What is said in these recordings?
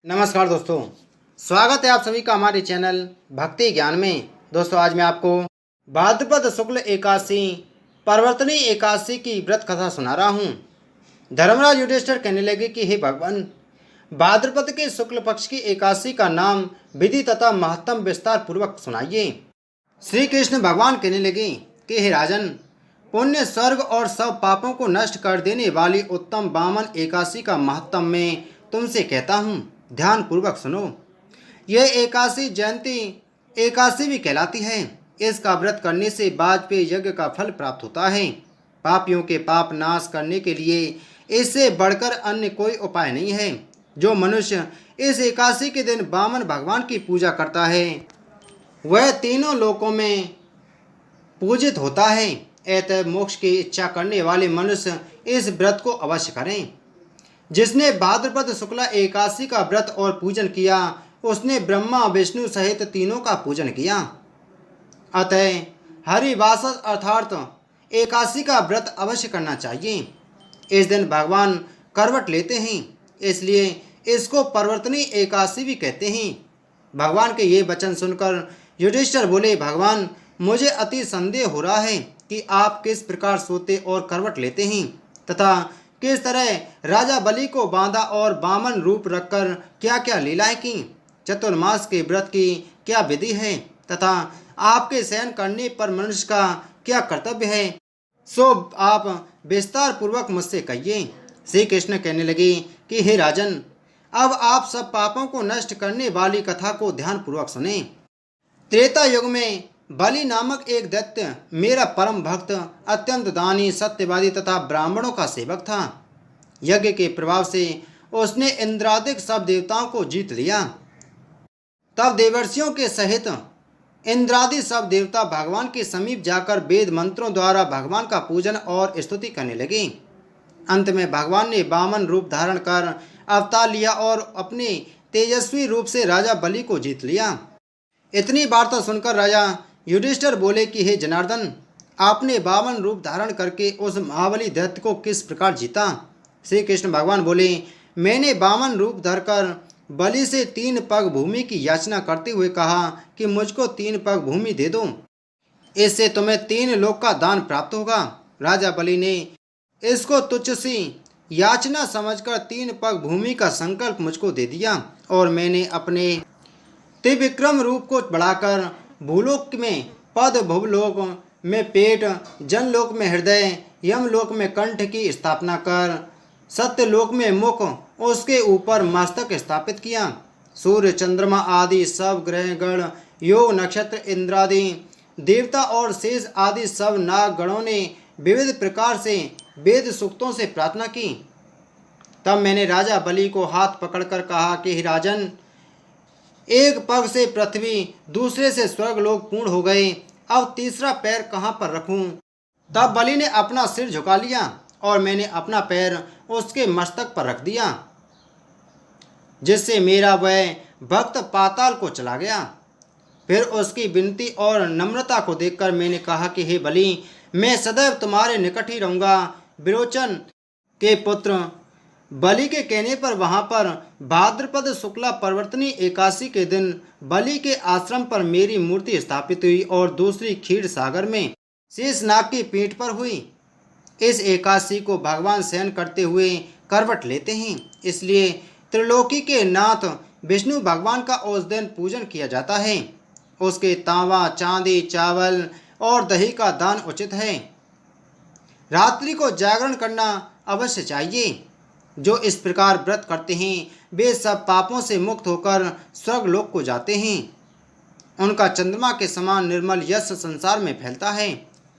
नमस्कार दोस्तों, स्वागत है आप सभी का हमारे चैनल भक्ति ज्ञान में। दोस्तों, आज मैं आपको भाद्रपद शुक्ल एकादशी परिवर्तनी एकादशी की व्रत कथा सुना रहा हूँ। धर्मराज युधिष्ठिर कहने लगे कि हे भगवान, भाद्रपद के शुक्ल पक्ष की एकादशी का नाम विधि तथा महत्तम विस्तार पूर्वक सुनाइए। श्री कृष्ण भगवान कहने लगे कि हे राजन, पुण्य, स्वर्ग और सब पापों को नष्ट कर देने वाली उत्तम वामन एकादशी का महत्तम मैं तुमसे कहता हूँ, ध्यान पूर्वक सुनो। यह एकादशी जयंती एकादशी भी कहलाती है। इसका व्रत करने से वाजपेयी यज्ञ का फल प्राप्त होता है। पापियों के पाप नाश करने के लिए इससे बढ़कर अन्य कोई उपाय नहीं है। जो मनुष्य इस एकादशी के दिन वामन भगवान की पूजा करता है वह तीनों लोकों में पूजित होता है। अतः मोक्ष की इच्छा करने वाले मनुष्य इस व्रत को अवश्य करें। जिसने भाद्रपद शुक्ला एकादशी का व्रत और पूजन किया उसने ब्रह्मा विष्णु सहित तीनों का पूजन किया। अतः हरिवासस अर्थात एकादशी का व्रत अवश्य करना चाहिए। इस दिन भगवान करवट लेते हैं, इसलिए इसको परिवर्तनी एकादशी भी कहते हैं। भगवान के ये वचन सुनकर युधिष्ठिर बोले, भगवान, मुझे अति संदेह हो रहा है कि आप किस प्रकार सोते और करवट लेते हैं तथा किस तरह राजा बलि को बांधा और वामन रूप रखकर क्या क्या लीलाएं की। चतुर्मास के व्रत की क्या विधि है तथा आपके शयन करने पर मनुष्य का क्या कर्तव्य है, सो आप विस्तार पूर्वक मुझसे कहिए। श्री कृष्ण कहने लगे कि हे राजन, अब आप सब पापों को नष्ट करने वाली कथा को ध्यान पूर्वक सुने। त्रेता युग में बलि नामक एक दैत्य मेरा परम भक्त, अत्यंत दानी, सत्यवादी तथा ब्राह्मणों का सेवक था। यज्ञ के प्रभाव से उसने इंद्रादिक सब देवताओं को जीत लिया। तब देवर्षियों के सहित इंद्रादि सब देवता भगवान के समीप जाकर वेद मंत्रों द्वारा भगवान का पूजन और स्तुति करने लगे। अंत में भगवान ने वामन रूप धारण कर अवतार लिया और अपने तेजस्वी रूप से राजा बलि को जीत लिया। इतनी वार्ता सुनकर राजा युधिष्ठिर बोले कि हे जनार्दन, आपने वामन रूप धारण करके उस महाबली दैत्य को किस प्रकार जीता। श्री कृष्ण भगवान बोले, मैंने वामन रूप धरकर बलि से 3 पग भूमि की याचना करते हुए कहा कि मुझको 3 पग भूमि दे दो, इससे तुम्हें 3 लोक का दान प्राप्त होगा। राजा बलि ने इसको तुच्छ सी याचना समझकर 3 पग भूमि का संकल्प मुझको दे दिया और मैंने अपने त्रिविक्रम रूप को बढ़ाकर भूलोक में पद, भुवलोक में पेट, जनलोक में हृदय, यमलोक में कंठ की स्थापना कर सत्यलोक में मुख, उसके ऊपर मस्तक स्थापित किया। सूर्य, चंद्रमा आदि सब ग्रह गण, योग, नक्षत्र, इंद्रादि देवता और शेष आदि सब नाग गणों ने विविध प्रकार से वेद सूक्तों से प्रार्थना की। तब मैंने राजा बलि को हाथ पकड़कर कहा कि हे राजन, एक पग से पृथ्वी, दूसरे से स्वर्गलोक पूर्ण हो गए, अब तीसरा पैर कहाँ पर रखूं। तब बलि ने अपना सिर झुका लिया और मैंने अपना पैर उसके मस्तक पर रख दिया, जिससे मेरा वह भक्त पाताल को चला गया। फिर उसकी विनती और नम्रता को देखकर मैंने कहा कि हे बलि, मैं सदैव तुम्हारे निकट ही रहूँगा। विरोचन के पुत्र बलि के कहने पर वहाँ पर भाद्रपद शुक्ला परिवर्तनी एकादशी के दिन बलि के आश्रम पर मेरी मूर्ति स्थापित हुई और दूसरी क्षीर सागर में शेषनाग की पीठ पर हुई। इस एकादशी को भगवान शयन करते हुए करवट लेते हैं, इसलिए त्रिलोकी के नाथ विष्णु भगवान का उस दिन पूजन किया जाता है। उसके तांबा, चांदी, चावल और दही का दान उचित है। रात्रि को जागरण करना अवश्य चाहिए। जो इस प्रकार व्रत करते हैं वे सब पापों से मुक्त होकर स्वर्गलोक को जाते हैं। उनका चंद्रमा के समान निर्मल यश संसार में फैलता है।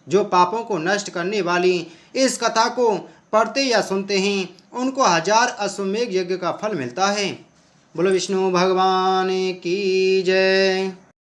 जो पापों को नष्ट करने वाली इस कथा को पढ़ते या सुनते हैं उनको 1000 अश्वमेघ यज्ञ का फल मिलता है। बोलो विष्णु भगवान की जय।